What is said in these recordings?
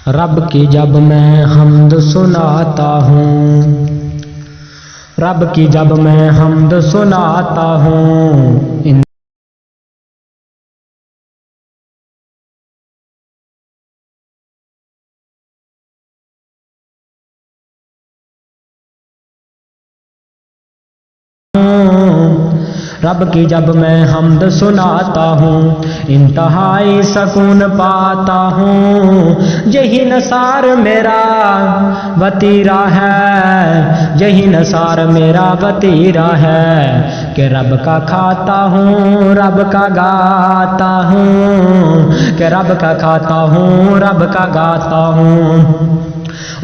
رب کی جب میں حمد سناتا ہوں، رب کی جب میں حمد سناتا ہوں، رب کی جب میں حمد سناتا ہوں، انتہائی سکون پاتا ہوں۔ یہی نثار میرا وتیرا ہے، یہی نثار میرا وتیرا ہے کہ رب کا کھاتا ہوں، رب کا گاتا ہوں، کہ رب کا کھاتا ہوں، رب کا گاتا ہوں۔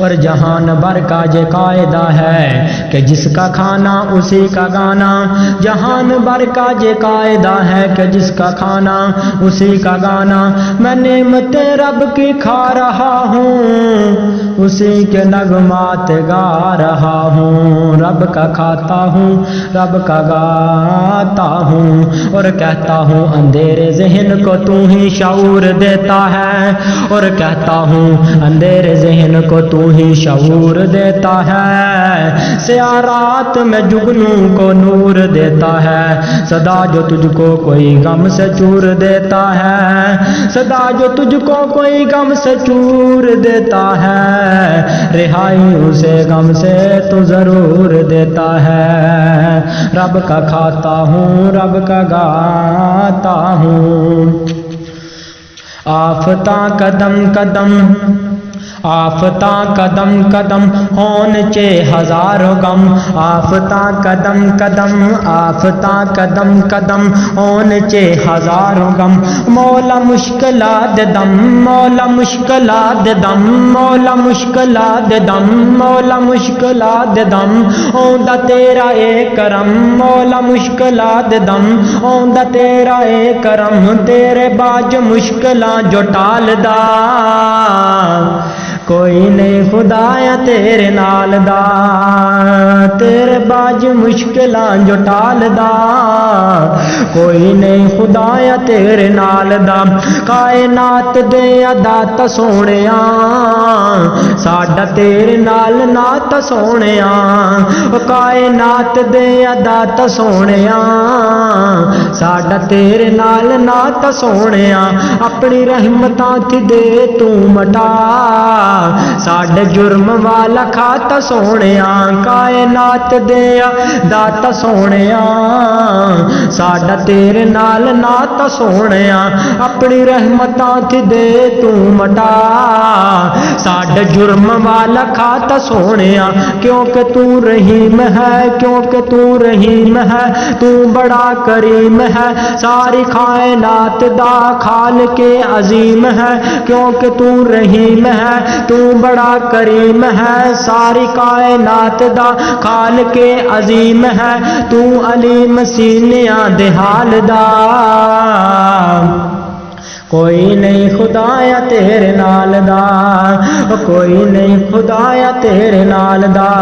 اور جہان بھر کا یہ قاعدہ ہے کہ جس کا کھانا اسی کا گانا، جہان بھر کا یہ قاعدہ ہے کہ جس کا کھانا اسی کا گانا۔ میں نعمت رب کی کھا رہا ہوں، اسی کے نغمات گا رہا ہوں۔ رب کا کھاتا ہوں، رب کا گاتا ہوں، اور کہتا ہوں اندھیرے ذہن کو تو ہی شعور دیتا ہے، اور کہتا ہوں اندھیرے ذہن کو تو ہی شعور دیتا ہے۔ سیاہ رات میں جگنوں کو نور دیتا ہے، صدا جو تجھ کو کوئی غم سے چور دیتا ہے، صدا جو تجھ کو کوئی غم سے چور دیتا ہے، رہائی اسے غم سے تو ضرور دیتا ہے۔ رب کا کھاتا ہوں، رب کا گاتا ہوں۔ آفتاں قدم قدم، آفتاں قدم قدم ہون چے ہزاروں غم، آفتاں قدم قدم، آفتاں قدم قدم ہون چے ہزاروں غم۔ مولا مشکلات دم، مولا مشکلات دم، مولا مشکلات دم، مولا مشکلات دم ہوندا تیرا اے کرم، مولا مشکلات دم ہوندا تیرا اے کرم۔ تیرے باج مشکلاں جو ٹالدا کوئی نہیں خدایا تیرے نال دا، تیرے باج مشکلاں جو ٹالدا کوئی نہیں خدایا تیرے نال دا۔ کائنات دے داتا سونیا ساڈا تیرے نال نات سونیا، کائنات دے داتا سونیا ساڈا تیرے نال نات سونیا۔ اپنی رحمتاں تھی دے تو مٹا ساڈے جرم والا کھاتا سونیا، کائنات دیا داتا سونیا ساڈا تیرے نال ناتا سونیا۔ اپنی رحمتاں تھی دے تو مٹا ساڈے جرم والا کھاتا سونیا۔ کیونکہ تو رحیم ہے، کیونکہ تو رحیم ہے، تو بڑا کریم ہے، ساری کائنات دا خالق عظیم ہے۔ کیونکہ تو رحیم ہے، تو بڑا کریم ہے، ساری کائنات دا خالق عظیم ہے، تو علیم سینیاں دے حال دا کوئی نہیں خدایا تیرے نال دا، کوئی نہیں خدایا تیرے نال دا۔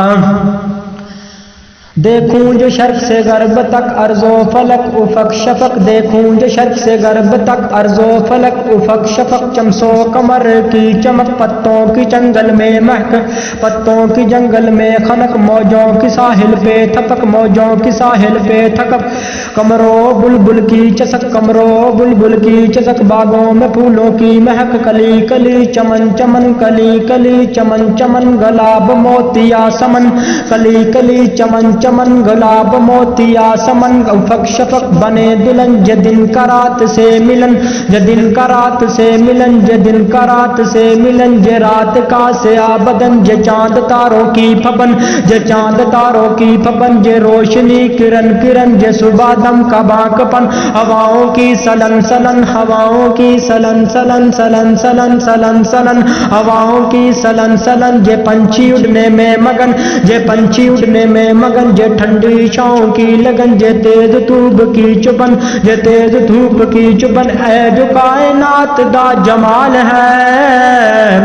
دیکھوں جو شرق سے غرب تک ارض و فلک افق شفق، دیکھوں جو شرق سے غرب تک ارض و فلک افق شفق، چمس و قمر کی چمک، پتوں کی جنگل میں مہک، پتوں کی جنگل میں خنک، موجوں کی ساحل پہ تھپک، موجوں کی ساحل پہ تھکک، کمرو بلبل کی چسک، کمرو بلبل کی چسک، باغوں میں پھولوں کی مہک، کلی کلی چمن چمن، کلی کلی چمن چمن، گلاب موتیا سمن، کلی کلی چمن چمن، گلاب موتیا سمن، افق شفق بنے دلہن، جدن کا رات سے ملن، جدن کا رات سے ملن، جدن کا رات سے ملن، جے رات کا سیاہ بدن، جے چاند تاروں کی پھبن، جے چاند تاروں کی پھبن، جے روشنی کرن کرن، جے صبح دم کا باکپن، ہواؤں کی سلن سلن، ہواؤں کی سلن سلن سلن سلن سلن سلن، ہواؤں کی سلن سلن، جے پنچھی اڑنے میں مگن، جے پنچھی اڑنے میں مگن، جے ٹھنڈی چھاؤں کی لگن، جے تیز دھوپ کی چبن، جے تیز دھوپ کی چبن۔ اے جو کائنات دا جمال ہے،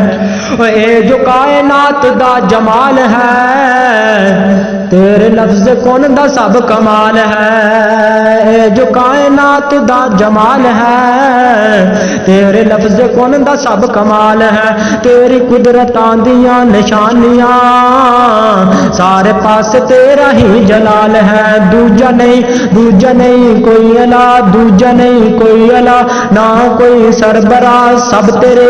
اے جو کائنات دا جمال ہے، تیرے لفظ کون دا سب کمال ہے۔ اے جو کائنات دا جمال ہے تیرے لفظ کن دا سب کمال ہے تیری قدرتاں دیاں نشانیاں سارے پاس تیرا ہی جلال ہے دوجا نہیں کوئی الہ دوجا نہیں کوئی الہ نہ کوئی سربراہ سب تیرے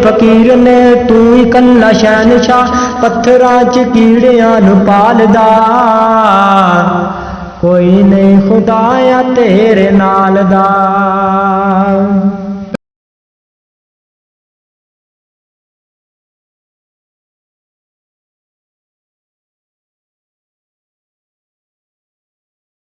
فقیر نے تو ہی کلا شہنشاہ پتھراں چ کیڑیاں نو پالدا کوئی نہیں خدایا تیرے نال دا